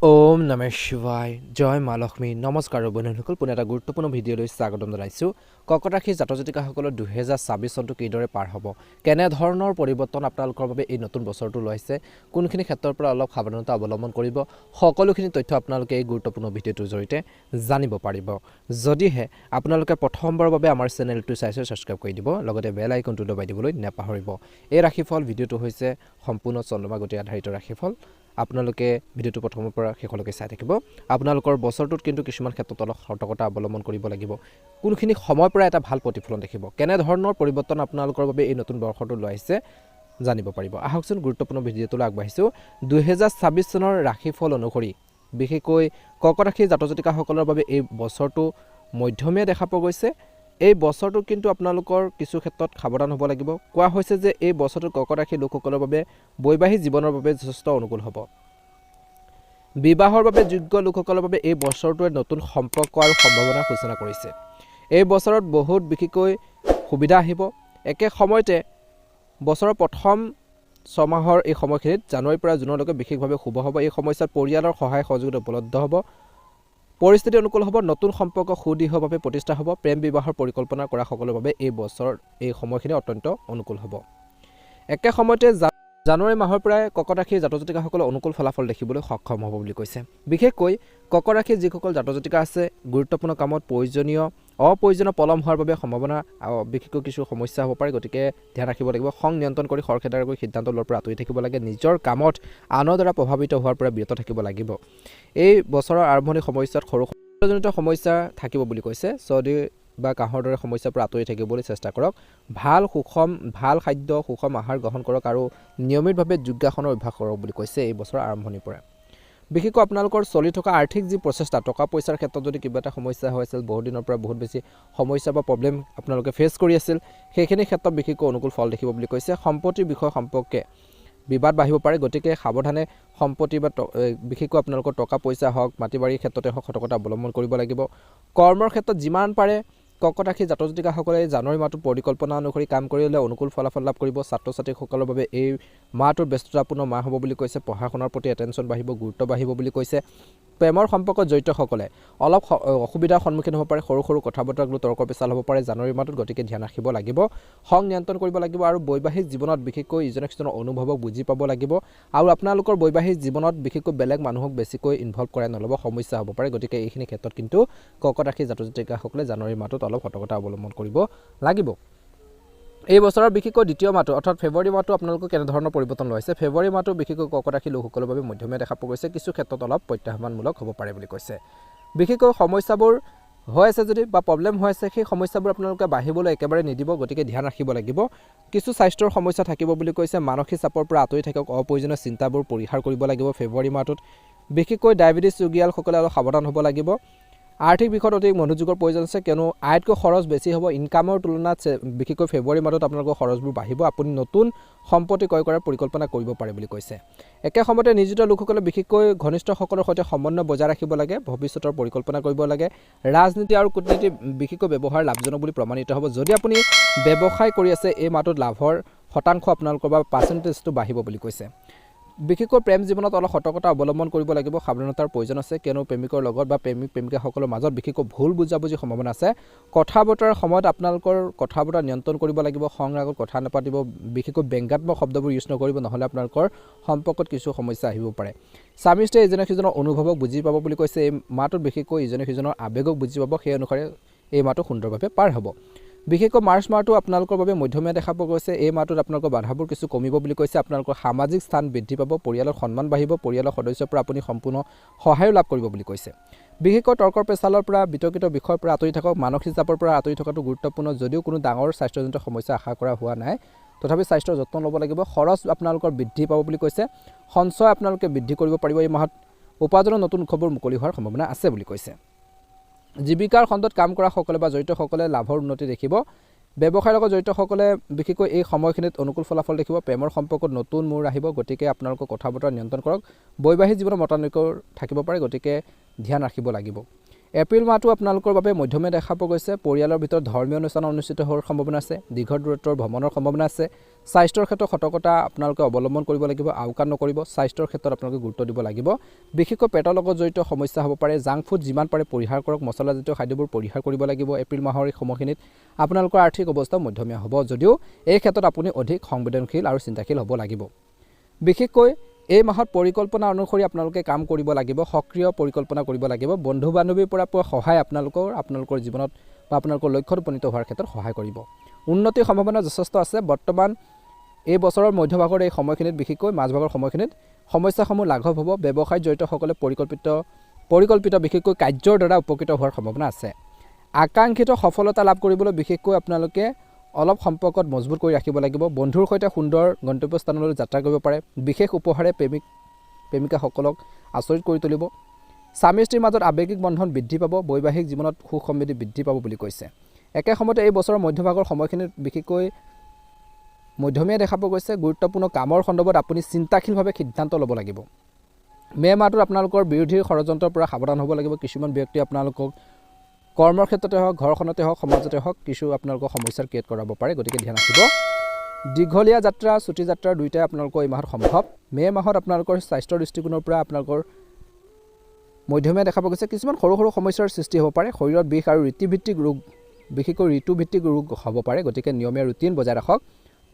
ওম নমঃ শিৱায় জয় মা লক্ষ্মী নমস্কাৰ বন্ধুসকল পুনে এটা গুৰুত্বপূৰ্ণ ভিডিঅ'লৈ স্বাগতম জনাইছোঁ কৰ্কট ৰাশিৰ জাতক জাতিকাসকলৰ 2026 চনটো কিদৰে পাৰ হ'ব কেনে ধৰণৰ পৰিৱৰ্তন আপোনালোকৰ বাবে এই নতুন বছৰটো লৈছে কোনখিনি ক্ষেত্ৰৰ পৰা অলপ সাৱধানতা অৱলম্বন কৰিব সকলোখিনি তথ্য আপোনালোকে এই গুৰুত্বপূৰ্ণ ভিডিঅ'টোৰ জৰিয়তে জানিব পাৰিব যদিহে আপোনালোকে প্ৰথমবাৰৰ বাবে আমাৰ চেনেলটো চাইছে সাবস্ক্ৰাইব কৰি দিব লগতে বেল আইকনটো দবাই দিবলৈ নাপাহৰিব এই ৰাশিফল ভিডিঅ'টো হৈছে সম্পূৰ্ণ চন্দ্ৰমা গতি আধাৰিত ৰাশিফল আপোনালোকে ভিডিঅ'টো প্ৰথমৰ পৰা শেষলৈকে চাই থাকিব আপোনালোকৰ বছৰটোত কিন্তু কিছুমান ক্ষেত্ৰত অলপ সতৰ্কতা অৱলম্বন কৰিব লাগিব কোনখিনি সময়ৰ পৰা এটা ভাল প্ৰতিফলন দেখিব কেনে ধৰণৰ পৰিৱৰ্তন আপোনালোকৰ বাবে এই নতুন বৰ্ষটো লৈ আহিছে জানিব পাৰিব আহকচোন গুৰুত্বপূৰ্ণ ভিডিঅ'টোলৈ আগবাঢ়িছোঁ 2026 চনৰ ৰাশিফল অনুসৰি বিশেষকৈ কৰ্কট ৰাশিৰ জাতক জাতিকাসকলৰ বাবে এই বছৰটো মধ্যমীয়া দেখা পোৱা গৈছে এই বছৰটো কিন্তু আপোনালোকৰ কিছু ক্ষেত্ৰত সাৱধান হ'ব লাগিব কোৱা হৈছে যে এই বছৰটো কৰ্কট ৰাশিৰ লোকসকলৰ বাবে বৈবাহিক জীৱনৰ বাবে যথেষ্ট অনুকূল হ'ব বিবাহৰ বাবে যোগ্য লোকসকলৰ বাবে এই বছৰটোৱে নতুন সম্পৰ্ক আৰু সম্ভাৱনাৰ সূচনা কৰিছে এই বছৰত বহুত বিশেষকৈ সুবিধা আহিব একে সময়তে বছৰৰ প্ৰথম ছমাহৰ এই সময়খিনিত জানুৱাৰীৰ পৰা জুনলৈকে বিশেষভাৱে শুভ হ'ব এই সময়ছোৱাত পৰিয়ালৰ সহায় সহযোগিতা উপলব্ধ হ'ব পৰিস্থিতি অনুকূল হ'ব নতুন সম্পৰ্ক সুদৃঢ়ভাৱে প্ৰতিষ্ঠা হ'ব প্ৰেম বিবাহৰ পৰিকল্পনা কৰা সকলৰ বাবে এই বছৰ এই সময়খিনি অত্যন্ত অনুকূল হ'ব একে সময়তে জানুৱাৰী মাহৰ পৰাই কৰ্কট ৰাশিৰ জাতক জাতিকাসকলে অনুকূল ফলাফল দেখিবলৈ সক্ষম হ'ব বুলি কৈছে বিশেষকৈ কৰ্কট ৰাশিৰ যিসকল জাতক জাতিকা আছে গুৰুত্বপূৰ্ণ কামত অপ্ৰয়োজনীয় পলম হোৱাৰ বাবে সম্ভাৱনা বিশেষকৈ কিছু সমস্যা হ'ব পাৰে গতিকে ধ্যান ৰাখিব লাগিব খং নিয়ন্ত্ৰণ কৰি খৰখেদাৰকৈ সিদ্ধান্ত লোৱাৰ পৰা আঁতৰি থাকিব লাগে নিজৰ কামত আনৰ দ্বাৰা প্ৰভাৱিত হোৱাৰ পৰা বিৰত থাকিব লাগিব এই বছৰৰ আৰম্ভণি সময়ছোৱাত সৰুজনিত সমস্যা থাকিব বুলি কৈছে চৰ্দি বা কাহৰ দৰে সমস্যাৰ পৰা আঁতৰি থাকিবলৈ চেষ্টা কৰক ভাল খাদ্য সুষম আহাৰ গ্ৰহণ কৰক আৰু নিয়মিতভাৱে যোগাসনৰ অভ্যাস কৰক বুলি কৈছে এই বছৰৰ আৰম্ভণিৰ পৰা বিশেষকৈ আপোনালোকৰ চলি থকা আৰ্থিক যি প্ৰচেষ্টা টকা পইচাৰ ক্ষেত্ৰত যদি কিবা এটা সমস্যা হৈ আছিল বহুত দিনৰ পৰা বহুত বেছি সমস্যা বা প্ৰব্লেম আপোনালোকে ফেচ কৰি আছিল সেইখিনি ক্ষেত্ৰত বিশেষকৈ অনুকূল ফল দেখিব বুলি কৈছে সম্পত্তিৰ বিষয় সম্পৰ্কে বিবাদ বাঢ়িব পাৰে গতিকে সাৱধানে সম্পত্তি বা বিশেষকৈ আপোনালোকৰ টকা পইচা হওক মাটি বাৰীৰ ক্ষেত্ৰতে হওক সতৰ্কতা অৱলম্বন কৰিব লাগিব কৰ্মৰ ক্ষেত্ৰত যিমান পাৰে কৰ্কট ৰাশিৰ জাতক জাতিকাসকলে জানুৱাৰী মাহটোৰ পৰিকল্পনা অনুসৰি কাম কৰিলে অনুকূল ফলাফল লাভ কৰিব ছাত্ৰ ছাত্ৰীসকলৰ বাবে এই মাহটোৰ ব্যস্ততাপূৰ্ণ মাহ হ'ব বুলি কৈছে পঢ়া শুনাৰ প্ৰতি এটেনশ্যন বাঢ়িব গুৰুত্ব বাঢ়িব বুলি কৈছে প্ৰেমৰ সম্পৰ্কত জড়িতসকলে অলপ অসুবিধাৰ সন্মুখীন হ'ব পাৰে সৰু কথা বতৰাক লৈ তৰ্ক পেচাল হ'ব পাৰে জানুৱাৰী মাহটোত গতিকে ধ্যান ৰাখিব লাগিব খং নিয়ন্ত্ৰণ কৰিব লাগিব আৰু বৈবাহিক জীৱনত বিশেষকৈ ইজনে সিজনৰ অনুভৱক বুজি পাব লাগিব আৰু আপোনালোকৰ বৈবাহিক জীৱনত বিশেষকৈ বেলেগ মানুহক বেছিকৈ ইনভলভ কৰাই নল'ব সমস্যা হ'ব পাৰে গতিকে এইখিনি ক্ষেত্ৰত কিন্তু কৰ্কট ৰাশিৰ জাতক জাতিকাসকলে জানুৱাৰী মাহটোত অলপ সতৰ্কতা অৱলম্বন কৰিব লাগিব এই বছৰৰ বিশেষকৈ দ্বিতীয় মাহটো অৰ্থাৎ ফেব্ৰুৱাৰী মাহটো আপোনালোকৰ কেনেধৰণৰ পৰিৱৰ্তন লৈছে ফেব্ৰুৱাৰী মাহটো বিশেষকৈ কৰ্কট ৰাশিৰ লোকসকলৰ বাবে মধ্যমীয়া দেখা পোৱা গৈছে কিছু ক্ষেত্ৰত অলপ প্ৰত্যাহ্বানমূলক হ'ব পাৰে বুলি কৈছে বিশেষকৈ সমস্যাবোৰ হৈ আছে যদি বা প্ৰব্লেম হৈ আছে সেই সমস্যাবোৰ আপোনালোকে বাঢ়িবলৈ একেবাৰে নিদিব গতিকে ধ্যান ৰাখিব লাগিব কিছু স্বাস্থ্যৰ সমস্যা থাকিব বুলি কৈছে মানসিক চাপৰ পৰা আঁতৰি থাকক অপ্ৰয়োজনীয় চিন্তাবোৰ পৰিহাৰ কৰিব লাগিব ফেব্ৰুৱাৰী মাহটোত বিশেষকৈ ডায়েবেটিছ ৰোগীসকলে অলপ সাৱধান হ'ব লাগিব আৰ্থিক বিষয়ত অধিক মনোযোগৰ প্ৰয়োজন আছে কিয়নো আয়তকৈ খৰচ বেছি হ'ব ইনকামৰ তুলনাত বিশেষকৈ ফেব্ৰুৱাৰী মাহত আপোনালোকৰ খৰচবোৰ বাঢ়িব আপুনি নতুন সম্পত্তি ক্ৰয় কৰাৰ পৰিকল্পনা কৰিব পাৰে বুলি কৈছে একে সময়তে নিয়োজিত লোকসকলে বিশেষকৈ ঘনিষ্ঠসকলৰ সৈতে সমন্বয় বজাই ৰাখিব লাগে ভৱিষ্যতৰ পৰিকল্পনা কৰিব লাগে ৰাজনীতি আৰু কূটনীতি বিশেষকৈ ব্যৱহাৰ লাভজনক বুলি প্ৰমাণিত হ'ব যদি আপুনি ব্যৱসায় কৰি আছে এই মাহটোত লাভৰ শতাংশ আপোনালোকৰ বা পাৰ্চেণ্টেজটো বাঢ়িব বুলি কৈছে বিশেষকৈ প্ৰেম জীৱনত অলপ সতৰ্কতা অৱলম্বন কৰিব লাগিব সাৱধানতাৰ প্ৰয়োজন আছে কিয়নো প্ৰেমিকৰ লগত বা প্ৰেমিকাসকলৰ মাজত বিশেষকৈ ভুল বুজাবুজিৰ সম্ভাৱনা আছে কথা বতৰাৰ সময়ত আপোনালোকৰ কথা বতৰা নিয়ন্ত্ৰণ কৰিব লাগিব সংৰাগত কথা নাপাতিব বিশেষকৈ ব্যংগাত্মক শব্দবোৰ ইউজ নকৰিব নহ'লে আপোনালোকৰ সম্পৰ্কত কিছু সমস্যা আহিব পাৰে স্বামী স্ত্ৰী ইজনে সিজনৰ অনুভৱক বুজি পাব বুলি কৈছে এই মাহটোত বিশেষকৈ ইজনে সিজনৰ আৱেগক বুজি পাব সেই অনুসাৰে এই মাহটো সুন্দৰভাৱে পাৰ হ'ব বিশেষকৈ মাৰ্চ মাহটো আপোনালোকৰ বাবে মধ্যমীয়া দেখা পোৱা গৈছে এই মাহটোত আপোনালোকৰ বাধাবোৰ কিছু কমিব বুলি কৈছে আপোনালোকৰ সামাজিক স্থান বৃদ্ধি পাব পৰিয়ালৰ সন্মান বাঢ়িব পৰিয়ালৰ সদস্যৰ পৰা আপুনি সম্পূৰ্ণ সহায় লাভ কৰিব বুলি কৈছে বিশেষকৈ তৰ্কৰ পেচালৰ পৰা বিতৰ্কিত বিষয়ৰ পৰা আঁতৰি থাকক মানসিক চাপৰ পৰা আঁতৰি থকাটো গুৰুত্বপূৰ্ণ যদিও কোনো ডাঙৰ স্বাস্থ্যজনিত সমস্যা আশা কৰা হোৱা নাই তথাপি স্বাস্থ্যৰ যত্ন ল'ব লাগিব খৰচ আপোনালোকৰ বৃদ্ধি পাব বুলি কৈছে সঞ্চয় আপোনালোকে বৃদ্ধি কৰিব পাৰিব এই মাহত উপাৰ্জনৰ নতুন উৎসবোৰ মুকলি হোৱাৰ সম্ভাৱনা আছে বুলি কৈছে জীৱিকাৰ খণ্ডত কাম কৰা সকলে বা জড়িতসকলে লাভৰ উন্নতি দেখিব ব্যৱসায়ৰ লগত জড়িতসকলে বিশেষকৈ এই সময়খিনিত অনুকূল ফলাফল দেখিব প্ৰেমৰ সম্পৰ্কত নতুন মূৰ আহিব গতিকে আপোনালোকৰ কথা বতৰা নিয়ন্ত্ৰণ কৰক বৈবাহিক জীৱনৰ মতানৈক্য থাকিব পাৰে গতিকে ধ্যান ৰাখিব লাগিব এপ্ৰিল মাহটো আপোনালোকৰ বাবে মধ্যমীয়া দেখা পোৱা গৈছে। পৰিয়ালৰ ভিতৰত ধৰ্মীয় অনুষ্ঠান অনুষ্ঠিত হোৱাৰ সম্ভাৱনা আছে। দীৰ্ঘ দূৰত্বৰ ভ্ৰমণৰ সম্ভাৱনা আছে। স্বাস্থ্যৰ ক্ষেত্ৰত সতৰ্কতা আপোনালোকে অৱলম্বন কৰিব লাগিব। আওকাণ নকৰিব। স্বাস্থ্যৰ ক্ষেত্ৰত আপোনালোকে গুৰুত্ব দিব লাগিব। বিশেষকৈ পেটৰ লগত জড়িত সমস্যা হ'ব পাৰে। জাংক ফুড যিমান পাৰে পৰিহাৰ কৰক। মছলাজাতীয় খাদ্যবোৰ পৰিহাৰ কৰিব লাগিব। এপ্ৰিল মাহৰ এই সময়খিনিত আপোনালোকৰ আৰ্থিক অৱস্থা মধ্যমীয়া হ'ব, যদিও এই ক্ষেত্ৰত আপুনি অধিক সংবেদনশীল আৰু চিন্তাশীল হ'ব লাগিব। বিশেষকৈ এই মাহত পৰিকল্পনা অনুসৰি আপোনালোকে কাম কৰিব লাগিব। সক্ৰিয় পৰিকল্পনা কৰিব লাগিব। বন্ধু বান্ধৱীৰ পৰা পোৱা সহায় আপোনালোকৰ জীৱনত বা আপোনালোকৰ লক্ষ্যত উপনীত হোৱাৰ ক্ষেত্ৰত সহায় কৰিব। উন্নতিৰ সম্ভাৱনা যথেষ্ট আছে। বৰ্তমান এই বছৰৰ মধ্যভাগৰ এই সময়খিনিত, বিশেষকৈ মাজভাগৰ সময়খিনিত সমস্যাসমূহ লাঘৱ হ'ব। ব্যৱসায়ত জড়িতসকলে পৰিকল্পিত বিশেষকৈ কাৰ্যৰ দ্বাৰা উপকৃত হোৱাৰ সম্ভাৱনা আছে। আকাংক্ষিত সফলতা লাভ কৰিবলৈ বিশেষকৈ আপোনালোকে অলপ সম্পৰ্কত মজবুত কৰি ৰাখিব লাগিব। বন্ধুৰ সৈতে সুন্দৰ গন্তব্যস্থানলৈ যাত্ৰা কৰিব পাৰে। বিশেষ উপহাৰে প্ৰেমিকাসকলক আচৰিত কৰি তুলিব। স্বামী স্ত্ৰীৰ মাজত আৱেগিক বন্ধন বৃদ্ধি পাব। বৈবাহিক জীৱনত সুখ সমৃদ্ধি বৃদ্ধি পাব বুলি কৈছে। একে সময়তে এই বছৰৰ মধ্যভাগৰ সময়খিনিত বিশেষকৈ মধ্যমীয়া দেখা পোৱা গৈছে। গুৰুত্বপূৰ্ণ কামৰ সন্দৰ্ভত আপুনি চিন্তাশীলভাৱে সিদ্ধান্ত ল'ব লাগিব। মে' মাহটোত আপোনালোকৰ বিৰোধীৰ ষড়যন্ত্ৰৰ পৰা সাৱধান হ'ব লাগিব। কিছুমান ব্যক্তি আপোনালোকক কৰ্মৰ ক্ষেত্ৰতে হওক, ঘৰখনতে হওক, সমাজতে হওক কিছু আপোনালোকৰ সমস্যাৰ ক্ৰিয়েট কৰাব পাৰে, গতিকে ধ্যান ৰাখিব। দীঘলীয়া যাত্ৰা, ছুটি যাত্ৰা দুয়োটাই আপোনালোকৰ এই মাহত সম্ভৱ। মে' মাহত আপোনালোকৰ স্বাস্থ্যৰ দৃষ্টিকোণৰ পৰা আপোনালোকৰ মধ্যমীয়া দেখা পোৱা গৈছে। কিছুমান সৰু সৰু সমস্যাৰ সৃষ্টি হ'ব পাৰে। শৰীৰত বিষ আৰু ঋতুভিত্তিক ৰোগ, বিশেষকৈ ঋতুভিত্তিক ৰোগ হ'ব পাৰে, গতিকে নিয়মীয়া ৰুটিন বজাই ৰাখক।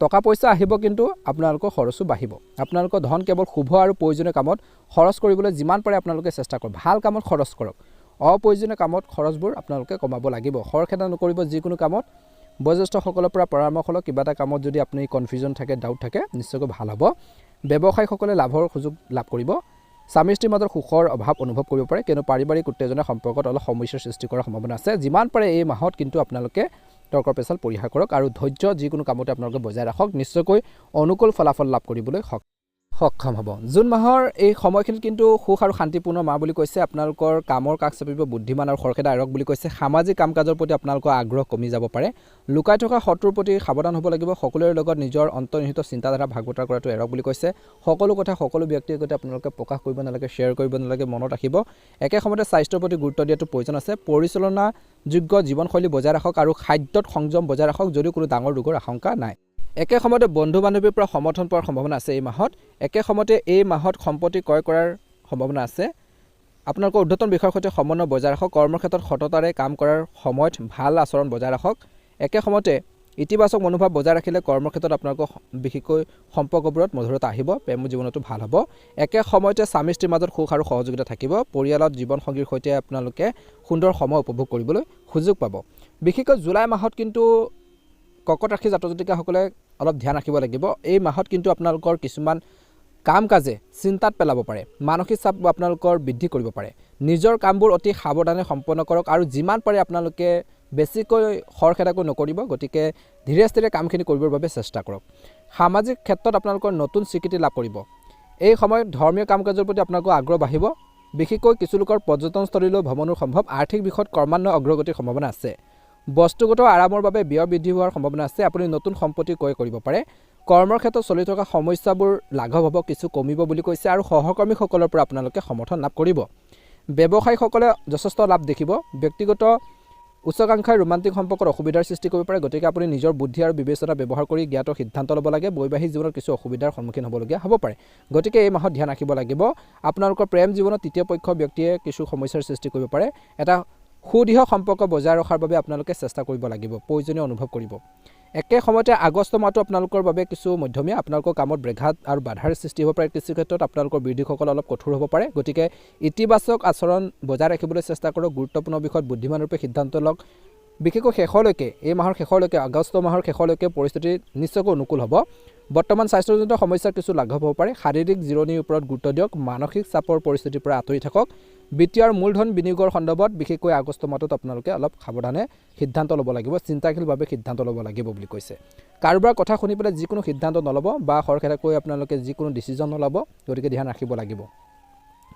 টকা পইচা আহিব, কিন্তু আপোনালোকৰ খৰচো বাঢ়িব। আপোনালোকৰ ধন কেৱল শুভ আৰু প্ৰয়োজনীয় কামত খৰচ কৰিবলৈ যিমান পাৰে আপোনালোকে চেষ্টা কৰক। ভাল কামত খৰচ কৰক। অপ্ৰয়োজনীয় কামত খৰচবোৰ আপোনালোকে কমাব লাগিব। খৰখেদা নকৰিব যিকোনো কামত। বয়োজ্যেষ্ঠসকলৰ পৰা পৰামৰ্শ লওক। কিবা এটা কামত যদি আপুনি কনফিউজন থাকে, ডাউট থাকে, নিশ্চয়কৈ ভাল হ'ব। ব্যৱসায়ীসকলে লাভৰ সুযোগ লাভ কৰিব। স্বামী স্ত্ৰীৰ মাজত সুখৰ অভাৱ অনুভৱ কৰিব পাৰে, কিয়নো পাৰিবাৰিক উত্তেজনা সম্পৰ্কত অলপ সমস্যাৰ সৃষ্টি কৰাৰ সম্ভাৱনা আছে। যিমান পাৰে এই মাহত কিন্তু আপোনালোকে তৰ্ক পেচাল পৰিহাৰ কৰক আৰু ধৈৰ্য যিকোনো কামতে আপোনালোকে বজাই ৰাখক। নিশ্চয়কৈ অনুকূল ফলাফল লাভ কৰিবলৈ সক্ষম হ'ব। জুন মাহৰ এই সময়খিনিত কিন্তু সুখ আৰু শান্তিপূৰ্ণ মাহ বুলি কৈছে। আপোনালোকৰ কামৰ কাষ চাপিব বুদ্ধিমান আৰু খৰখেদা এৰক বুলি কৈছে। সামাজিক কাম কাজৰ প্ৰতি আপোনালোকৰ আগ্ৰহ কমি যাব পাৰে। লুকাই থকা শত্ৰুৰ প্ৰতি সাৱধান হ'ব লাগিব। সকলোৰে লগত নিজৰ অন্তৰ্নিহিত চিন্তাধাৰা ভাগ বতৰা কৰাটো এৰক বুলি কৈছে। সকলো কথা সকলো ব্যক্তিৰ আগতে আপোনালোকে প্ৰকাশ কৰিব নালাগে, শ্বেয়াৰ কৰিব নালাগে, মনত ৰাখিব। একে সময়তে স্বাস্থ্যৰ প্ৰতি গুৰুত্ব দিয়াটো প্ৰয়োজন আছে। পৰিচালনাযোগ্য জীৱনশৈলী বজাই ৰাখক আৰু খাদ্যত সংযম বজাই ৰাখক, যদিও কোনো ডাঙৰ ৰোগৰ আশংকা নাই। একে সময়তে বন্ধু বান্ধৱীৰ পৰা সমৰ্থন পোৱাৰ সম্ভাৱনা আছে এই মাহত। একে সময়তে এই মাহত সম্পত্তি ক্ৰয় কৰাৰ সম্ভাৱনা আছে। আপোনালোকৰ ঊৰ্ধ্বতন বিষয়ৰ সৈতে সমন্বয় বজাই ৰাখক। কৰ্মক্ষেত্ৰত সততাৰে কাম কৰাৰ সময়ত ভাল আচৰণ বজাই ৰাখক। একে সময়তে ইতিবাচক মনোভাৱ বজাই ৰাখিলে কৰ্মক্ষেত্ৰত আপোনালোকৰ বিশেষকৈ সম্পৰ্কবোৰত মধুৰতা আহিব। প্ৰেম জীৱনতো ভাল হ'ব। একে সময়তে স্বামী স্ত্ৰীৰ মাজত সুখ আৰু সহযোগিতা থাকিব। পৰিয়ালত জীৱনসংগীৰ সৈতে আপোনালোকে সুন্দৰ সময় উপভোগ কৰিবলৈ সুযোগ পাব। বিশেষকৈ জুলাই মাহত কিন্তু কৰ্কট ৰাশি জাতক জাতিকাসকলে অলপ ধ্যান ৰাখিব লাগিব। এই মাহত কিন্তু আপোনালোকৰ কিছুমান কাম কাজে চিন্তাত পেলাব পাৰে। মানসিক চাপ আপোনালোকৰ বৃদ্ধি কৰিব পাৰে। নিজৰ কামবোৰ অতি সাৱধানে সম্পন্ন কৰক আৰু যিমান পাৰে আপোনালোকে বেছিকৈ খৰখেদাকৈ নকৰিব। গতিকে ধীৰে স্থিৰে কামখিনি কৰিবৰ বাবে চেষ্টা কৰক। সামাজিক ক্ষেত্ৰত আপোনালোকৰ নতুন স্বীকৃতি লাভ কৰিব। এই সময়ত ধৰ্মীয় কাম কাজৰ প্ৰতি আপোনালোকৰ আগ্ৰহ বাঢ়িব। বিশেষকৈ কিছু লোকৰ পৰ্যটনস্থলীলৈ ভ্ৰমণৰ সম্ভৱ। আৰ্থিক বিষয়ত ক্ৰমান্বয়ে অগ্ৰগতিৰ সম্ভাৱনা আছে। বস্তুগত আৰামৰ বাবে ব্যয় বৃদ্ধি হোৱাৰ সম্ভাৱনা আছে। আপুনি নতুন সম্পত্তি ক্ৰয় কৰিব পাৰে। কৰ্মৰ ক্ষেত্ৰত চলি থকা সমস্যাবোৰ লাঘৱ হ'ব, কিছু কমিব বুলি কৈছে আৰু সহকৰ্মীসকলৰ পৰা আপোনালোকে সমৰ্থন লাভ কৰিব। ব্যৱসায়ীসকলে যথেষ্ট লাভ দেখিব। ব্যক্তিগত উচ্চাকাংক্ষাই ৰোমান্টিক সম্পৰ্কত অসুবিধাৰ সৃষ্টি কৰিব পাৰে, গতিকে আপুনি নিজৰ বুদ্ধি আৰু বিবেচনা ব্যৱহাৰ কৰি জ্ঞাত সিদ্ধান্ত ল'ব লাগে। বৈবাহিক জীৱনত কিছু অসুবিধাৰ সন্মুখীন হ'বলগীয়া হ'ব পাৰে, গতিকে এই মাহত ধ্যান ৰাখিব লাগিব। আপোনালোকৰ প্ৰেম জীৱনত তৃতীয় পক্ষৰ ব্যক্তিয়ে কিছু সমস্যাৰ সৃষ্টি কৰিব পাৰে। এটা সুদৃঢ় সম্পৰ্ক বজাই ৰখাৰ বাবে আপোনালোকে চেষ্টা কৰিব লাগিব, প্ৰয়োজনীয় অনুভৱ কৰিব। একে সময়তে আগষ্ট মাহটো আপোনালোকৰ বাবে কিছু মধ্যমীয়া। আপোনালোকৰ কামত ব্যাঘাত আৰু বাধাৰ সৃষ্টি হ'ব পাৰে। কিছু ক্ষেত্ৰত আপোনালোকৰ বিৰোধীসকল অলপ কঠোৰ হ'ব পাৰে, গতিকে ইতিবাচক আচৰণ বজাই ৰাখিবলৈ চেষ্টা কৰক। গুৰুত্বপূৰ্ণ বিষয়ত বুদ্ধিমানৰূপে সিদ্ধান্ত লওক। বিশেষকৈ শেষলৈকে, এই মাহৰ শেষলৈকে, আগষ্ট মাহৰ শেষলৈকে পৰিস্থিতি নিশ্চয়কৈ অনুকূল হ'ব। বৰ্তমান স্বাস্থ্যজনিত সমস্যা কিছু লাঘৱ হ'ব পাৰে। শাৰীৰিক জিৰণিৰ ওপৰত গুৰুত্ব দিয়ক। মানসিক চাপৰ পৰিস্থিতিৰ পৰা আঁতৰি থাকক। বিত্তীয় আৰু মূলধন বিনিয়োগৰ সন্দৰ্ভত বিশেষকৈ আগষ্ট মাহটোত আপোনালোকে অলপ সাৱধানে সিদ্ধান্ত ল'ব লাগিব, চিন্তাশীলভাৱে সিদ্ধান্ত ল'ব লাগিব বুলি কৈছে। কাৰোবাৰ কথা শুনি পেলাই যিকোনো সিদ্ধান্ত নল'ব বা খৰখেদাকৈ আপোনালোকে যিকোনো ডিচিজন নল'ব, গতিকে ধ্যান ৰাখিব লাগিব।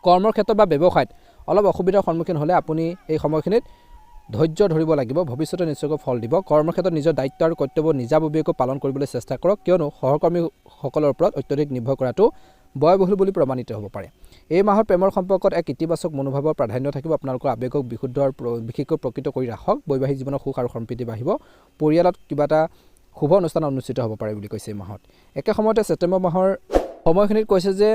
কৰ্মৰ ক্ষেত্ৰত বা ব্যৱসায়ত অলপ অসুবিধাৰ সন্মুখীন হ'লে আপুনি এই সময়খিনিত ধৈৰ্য ধৰিব লাগিব। ভৱিষ্যতে নিশ্চয়কৈ ফল দিব। কৰ্মক্ষেত্ৰত নিজৰ দায়িত্ব আৰু কৰ্তব্য নিজাববীয়াকৈ পালন কৰিবলৈ চেষ্টা কৰক, কিয়নো সহকৰ্মীসকলৰ ওপৰত অত্যধিক নিৰ্ভৰ কৰাটো ব্যয়বহুল বুলি প্ৰমাণিত হ'ব পাৰে। এই মাহত প্ৰেমৰ সম্পৰ্কত এক ইতিবাচক মনোভাৱৰ প্ৰাধান্য থাকিব। আপোনালোকৰ আৱেগক বিশুদ্ধ আৰু বিশেষকৈ প্ৰকৃত কৰি ৰাখক। বৈবাহিক জীৱনৰ সুখ আৰু সম্প্ৰীতি বাঢ়িব। পৰিয়ালত কিবা এটা শুভ অনুষ্ঠান অনুষ্ঠিত হ'ব পাৰে বুলি কৈছে এই মাহত। একে সময়তে ছেপ্টেম্বৰ মাহৰ সময়খিনিত কৈছে যে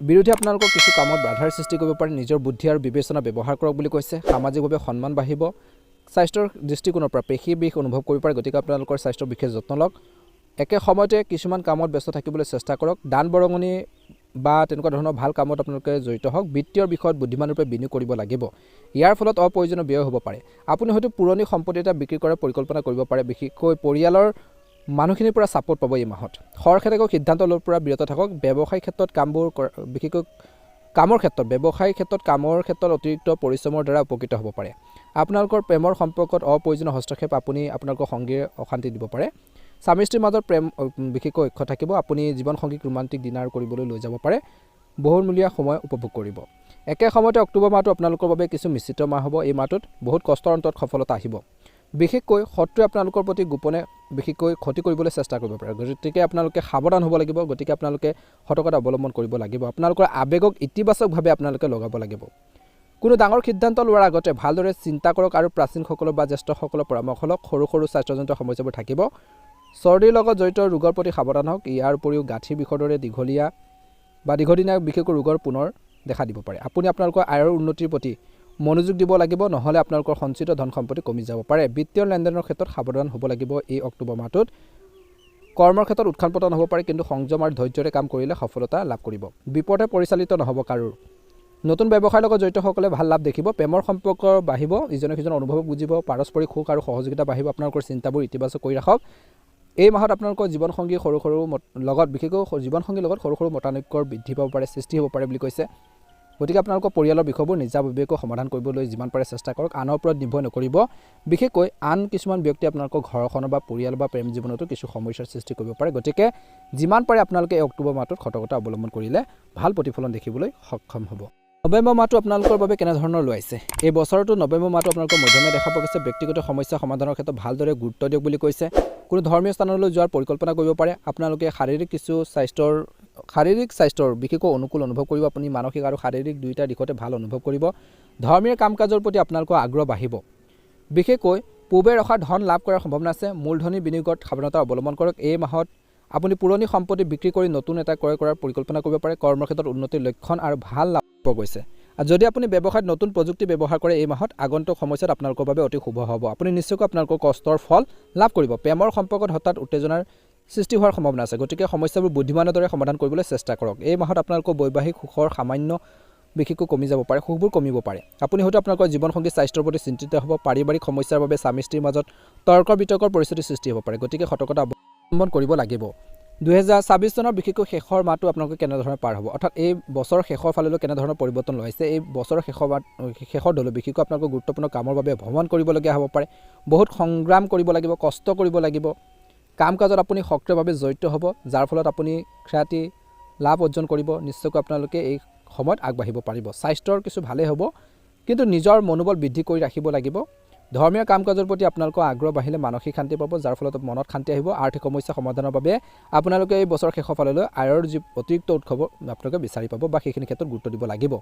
বিৰোধী আপোনালোকৰ কিছু কামত বাধাৰ সৃষ্টি কৰিব পাৰে। নিজৰ বুদ্ধি আৰু বিবেচনা ব্যৱহাৰ কৰক বুলি কৈছে। সামাজিকভাৱে সন্মান বাঢ়িব। স্বাস্থ্যৰ দৃষ্টিকোণৰ পৰা পেশী বিষ অনুভৱ কৰিব পাৰে, গতিকে আপোনালোকৰ স্বাস্থ্যৰ বিশেষ যত্ন লওক। একে সময়তে কিছুমান কামত ব্যস্ত থাকিবলৈ চেষ্টা কৰক। দান বৰঙণি বা তেনেকুৱা ধৰণৰ ভাল কামত আপোনালোকে জড়িত হওক। বিত্তীয় বিষয়ত বুদ্ধিমানৰূপে বিনিয়োগ কৰিব লাগিব। ইয়াৰ ফলত অপ্ৰয়োজনীয় ব্যয় হ'ব পাৰে। আপুনি হয়তো পুৰণি সম্পত্তি এটা বিক্ৰী কৰাৰ পৰিকল্পনা কৰিব পাৰে। বিশেষকৈ পৰিয়ালৰ মানুহখিনিৰ পৰা ছাপোৰ্ট পাব এই মাহত। খৰখেদাকৈ সিদ্ধান্ত লোৱাৰ পৰা বিৰত থাকক। ব্যৱসায়িক ক্ষেত্ৰত বিশেষকৈ কামৰ ক্ষেত্ৰত অতিৰিক্ত পৰিশ্ৰমৰ দ্বাৰা উপকৃত হ'ব পাৰে। আপোনালোকৰ প্ৰেমৰ সম্পৰ্কত অপ্ৰয়োজনীয় হস্তক্ষেপ আপুনি আপোনালোকৰ সংগীৰ অশান্তি দিব পাৰে। স্বামী স্ত্ৰীৰ মাজত প্ৰেম বিশেষকৈ ঐক্য থাকিব। আপুনি জীৱনসংগীক ৰোমান্টিক ডিনাৰ কৰিবলৈ লৈ যাব পাৰে। বহুমূলীয়া সময় উপভোগ কৰিব। একে সময়তে অক্টোবৰ মাহটো আপোনালোকৰ বাবে কিছু মিশ্ৰিত মাহ হ'ব। এই মাহটোত বহুত কষ্টৰ অন্তত সফলতা আহিব। বিশেষকৈ শত্ৰুৱে আপোনালোকৰ প্ৰতি গোপনে বিশেষকৈ ক্ষতি কৰিবলৈ চেষ্টা কৰিব পাৰে, গতিকে আপোনালোকে সাৱধান হ'ব লাগিব। গতিকে আপোনালোকে সতৰ্কতা অৱলম্বন কৰিব লাগিব। আপোনালোকৰ আৱেগক ইতিবাচকভাৱে আপোনালোকে লগাব লাগিব। কোনো ডাঙৰ সিদ্ধান্ত লোৱাৰ আগতে ভালদৰে চিন্তা কৰক আৰু প্ৰাচীনসকলৰ বা জ্যেষ্ঠসকলৰ পৰামৰ্শ লওক। সৰু সৰু স্বাস্থ্যজনিত সমস্যাবোৰ থাকিব। চৰ্দিৰ লগত জড়িত ৰোগৰ প্ৰতি সাৱধান হওক। ইয়াৰ উপৰিও গাঁঠিৰ বিষৰ দৰে দীৰ্ঘদিনীয়া বিশেষকৈ ৰোগৰ পুনৰ দেখা দিব পাৰে। আপুনি আপোনালোকৰ আয়ৰ উন্নতিৰ প্ৰতি মনোযোগ দিব লাগিব, নহ'লে আপোনালোকৰ সঞ্চিত ধন সম্পত্তি কমি যাব পাৰে। বিত্তীয় লেনদেনৰ ক্ষেত্ৰত সাৱধান হ'ব লাগিব। এই অক্টোবৰ মাহটোত কৰ্মৰ ক্ষেত্ৰত উত্থান পতন হ'ব পাৰে, কিন্তু সংযম আৰু ধৈৰ্যৰে কাম কৰিলে সফলতা লাভ কৰিব। বিপদে পৰিচালিত নহ'ব কাৰো। নতুন ব্যৱসায়ৰ লগত জড়িতসকলে ভাল লাভ দেখিব। প্ৰেমৰ সম্পৰ্ক বাঢ়িব। ইজনে সিজনৰ অনুভৱক বুজিব। পাৰস্পৰিক সুখ আৰু সহযোগিতা বাঢ়িব। আপোনালোকৰ চিন্তাবোৰ ইতিবাচক কৰি ৰাখক। এই মাহত আপোনালোকৰ জীৱনসংগীৰ লগত সৰু সৰু মতানৈক্যৰ বৃদ্ধি পাব পাৰে, সৃষ্টি হ'ব পাৰে বুলি কৈছে। গতিকে আপোনালোকৰ পৰিয়ালৰ বিষয়বোৰ নিজাববীয়াকৈ সমাধান কৰিবলৈ যিমান পাৰে চেষ্টা কৰক। আনৰ ওপৰত নিৰ্ভৰ নকৰিব। বিশেষকৈ আন কিছুমান ব্যক্তি আপোনালোকৰ ঘৰখনৰ বা পৰিয়াল বা প্ৰেম জীৱনতো কিছু সমস্যাৰ সৃষ্টি কৰিব পাৰে। গতিকে যিমান পাৰে আপোনালোকে এই অক্টোবৰ মাহটোত সতৰ্কতা অৱলম্বন কৰিলে ভাল প্ৰতিফলন দেখিবলৈ সক্ষম হ'ব। নৱেম্বৰ মাহটো আপোনালোকৰ বাবে কেনেধৰণৰ লৈ আহিছে? এই বছৰটো নৱেম্বৰ মাহটো আপোনালোকৰ মধ্যমীয়া দেখা পোৱা গৈছে। ব্যক্তিগত সমস্যা সমাধানৰ ক্ষেত্ৰত ভালদৰে গুৰুত্ব দিয়ক বুলি কৈছে। কোনো ধৰ্মীয় স্থানলৈ যোৱাৰ পৰিকল্পনা কৰিব পাৰে। আপোনালোকে শাৰীৰিক স্বাস্থ্যৰ বিশেষকৈ অনুকূল অনুভৱ কৰিব। আপুনি মানসিক আৰু শাৰীৰিক দুয়োটা দিশতে ভাল অনুভৱ কৰিব। ধৰ্মীয় কাম কাজৰ প্ৰতি আপোনালোকৰ আগ্ৰহ বাঢ়িব। বিশেষকৈ পূৰ্বে ৰখা ধন লাভ কৰাৰ সম্ভাৱনা আছে। মূলধনী বিনিয়োগত সাৱধানতা অৱলম্বন কৰক। এই মাহত আপুনি পুৰণি সম্পত্তি বিক্ৰী কৰি নতুন এটা ক্ৰয় কৰাৰ পৰিকল্পনা কৰিব পাৰে। কৰ্মক্ষেত্ৰত উন্নতিৰ লক্ষণ আৰু ভাল লাভ পোৱা গৈছে। আৰু যদি আপুনি ব্যৱসায়ত নতুন প্ৰযুক্তি ব্যৱহাৰ কৰে, এই মাহত আগন্তুক সময়ছোৱাত আপোনালোকৰ বাবে অতি শুভ হ'ব। আপুনি নিশ্চয়কৈ আপোনালোকৰ কষ্টৰ ফল লাভ কৰিব। প্ৰেমৰ সম্পৰ্কত হঠাৎ উত্তেজনাৰ সৃষ্টি হোৱাৰ সম্ভাৱনা আছে। গতিকে সমস্যাবোৰ বুদ্ধিমানৰ দৰে সমাধান কৰিবলৈ চেষ্টা কৰক। এই মাহত আপোনালোকৰ বৈবাহিক সুখৰ সামান্য বিশেষকৈ কমি যাব পাৰে। সুখবোৰ কমিব পাৰে। আপুনি হয়তো আপোনালোকৰ জীৱনসংগী স্বাস্থ্যৰ প্ৰতি চিন্তিত হ'ব। পাৰিবাৰিক সমস্যাৰ বাবে স্বামী স্ত্ৰীৰ মাজত তৰ্ক বিতৰ্কৰ পৰিস্থিতিৰ সৃষ্টি হ'ব পাৰে। গতিকে সতৰ্কতা অৱলম্বন কৰিব লাগিব। 2026 চনৰ বিশেষকৈ শেষৰ মাহটো আপোনালোকে কেনেধৰণে পাৰ হ'ব, অৰ্থাৎ এই বছৰৰ শেষৰ ফাললৈ কেনেধৰণৰ পৰিৱৰ্তন লৈ আহিছে। এই বছৰৰ শেষৰ দলৈ বিশেষকৈ আপোনালোকৰ গুৰুত্বপূৰ্ণ কামৰ বাবে ভ্ৰমণ কৰিবলগীয়া হ'ব পাৰে। বহুত সংগ্ৰাম কৰিব লাগিব, কষ্ট কৰিব লাগিব। কাম কাজত আপুনি সক্ৰিয়ভাৱে জড়িত হ'ব, যাৰ ফলত আপুনি খ্যাতি লাভ অৰ্জন কৰিব। নিশ্চয়কৈ আপোনালোকে এই সময়ত আগবাঢ়িব পাৰিব। স্বাস্থ্যৰ কিছু ভালেই হ'ব, কিন্তু নিজৰ মনোবল বৃদ্ধি কৰি ৰাখিব লাগিব। ধৰ্মীয় কাম কাজৰ প্ৰতি আপোনালোকৰ আগ্ৰহ বাঢ়িলে মানসিক শান্তি পাব, যাৰ ফলত মনত শান্তি আহিব। আৰ্থিক সমস্যা সমাধানৰ বাবে আপোনালোকে এই বছৰৰ শেষৰ ফাললৈ আয়ৰ যি অতিৰিক্ত উৎসৱ আপোনালোকে বিচাৰি পাব বা সেইখিনি ক্ষেত্ৰত গুৰুত্ব দিব লাগিব।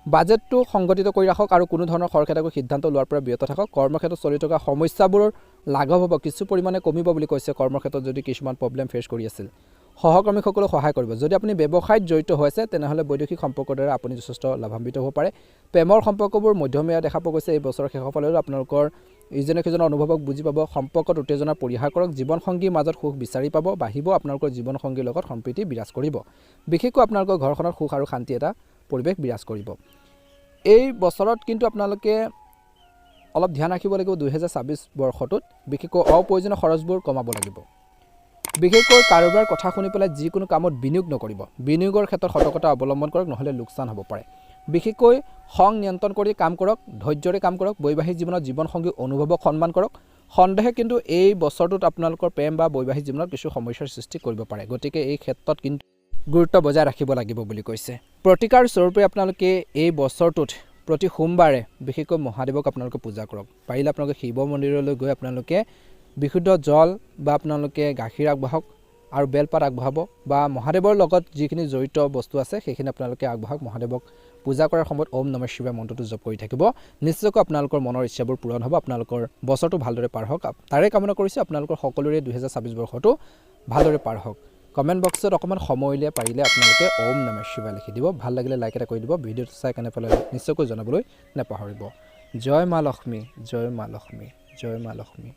বাজেটটো সংগঠিত কৰি ৰাখক আৰু কোনো ধৰণৰ খৰখেদাকৈ সিদ্ধান্ত লোৱাৰ পৰা বিৰত থাকক। কৰ্মক্ষেত্ৰত চলি থকা সমস্যাবোৰৰ লাঘৱ হ'ব, কিছু পৰিমাণে কমিব বুলি কৈছে। কৰ্মক্ষেত্ৰত যদি কিছুমান প্ৰব্লেম ফেচ কৰি আছিল, সহকৰ্মীসকলক সহায় কৰিব। যদি আপুনি ব্যৱসায়ত জড়িত হৈ আছে, তেনেহ'লে বৈদেশিক সম্পৰ্কৰ দ্বাৰা আপুনি যথেষ্ট লাভান্বিত হ'ব পাৰে। প্ৰেমৰ সম্পৰ্কবোৰ মধ্যমীয়া দেখা পোৱা গৈছে। এই বছৰৰ শেষৰ ফাললৈ আপোনালোকৰ ইজনে সিজনৰ অনুভৱক বুজি পাব। সম্পৰ্কত উত্তেজনা পৰিহাৰ কৰক। জীৱনসংগীৰ মাজত সুখ বিচাৰি পাব, বাঢ়িব। আপোনালোকৰ জীৱনসংগীৰ লগত সম্প্ৰীতি বিৰাজ কৰিব। বিশেষকৈ আপোনালোকৰ ঘৰখনত সুখ আৰু শান্তি এটা পৰিৱেশ বিৰাজ কৰিব। এই বছৰত কিন্তু আপোনালোকে অলপ ধ্যান ৰাখিব লাগিব। 2026 বৰ্ষটোত বিশেষকৈ অপ্ৰয়োজনীয় খৰচবোৰ কমাব লাগিব। বিশেষকৈ কাৰোবাৰ কথা শুনি পেলাই যিকোনো কামত বিনিয়োগ নকৰিব। বিনিয়োগৰ ক্ষেত্ৰত সতৰ্কতা অৱলম্বন কৰক, নহ'লে লোকচান হ'ব পাৰে। বিশেষকৈ খং নিয়ন্ত্ৰণ কৰি কাম কৰক, ধৈৰ্যৰে কাম কৰক। বৈবাহিক জীৱনত জীৱনসংগী অনুভৱক সন্মান কৰক। সন্দেহে কিন্তু এই বছৰটোত আপোনালোকৰ প্ৰেম বা বৈবাহিক জীৱনত কিছু সমস্যাৰ সৃষ্টি কৰিব পাৰে। গতিকে এই ক্ষেত্ৰত কিন্তু গুৰুত্ব বজাই ৰাখিব লাগিব বুলি কৈছে। প্ৰতিকাৰ স্বৰূপে আপোনালোকে এই বছৰটোত প্ৰতি সোমবাৰে বিশেষকৈ মহাদেৱক আপোনালোকে পূজা কৰক। পাৰিলে আপোনালোকে শিৱ মন্দিৰলৈ গৈ আপোনালোকে বিশুদ্ধ জল বা আপোনালোকে গাখীৰ আগবাঢ়ক। আৰু বেলপাত আগবঢ়াব বা মহাদেৱৰ লগত যিখিনি জড়িত বস্তু আছে সেইখিনি আপোনালোকে আগবঢ়াওক মহাদেৱক পূজা কৰাৰ সময়ত ওম নমঃ শিৱায় মন্ত্ৰটো জপ কৰি থাকিব নিশ্চয়কৈ আপোনালোকৰ মনৰ ইচ্ছাবোৰ পূৰণ হ'ব আপোনালোকৰ বছৰটো ভালদৰে পাৰ হওক তাৰে কামনা কৰিছোঁ আপোনালোকৰ সকলোৰে 2026 বৰ্ষটো ভালদৰে পাৰ হওক কমেণ্ট বক্সত অকমান সময় উলিয়াই পাৰিলে আপোনালোকে ওম নমঃ শিৱায় লিখি দিব ভাল লাগিলে লাইক এটা কৰি দিব ভিডিঅ'টো চাই কেনে পালে নিশ্চয়কৈ জনাবলৈ নাপাহৰিব জয় মা লক্ষ্মী জয় মা লক্ষ্মী জয় মা লক্ষ্মী